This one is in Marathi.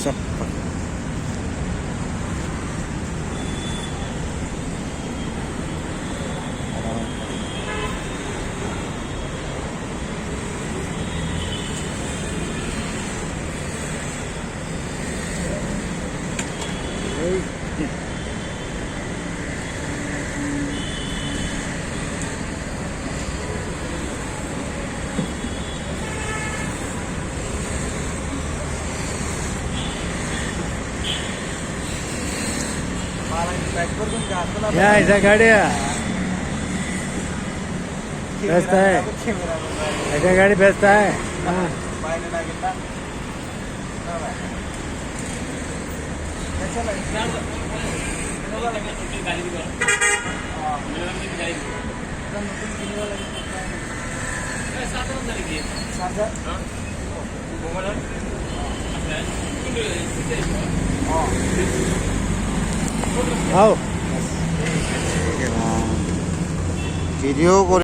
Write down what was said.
56. या ऐसा गाड्या बेस्ट आहे, ऐसा गाडी बेस्ट आहे. ভিডিও করে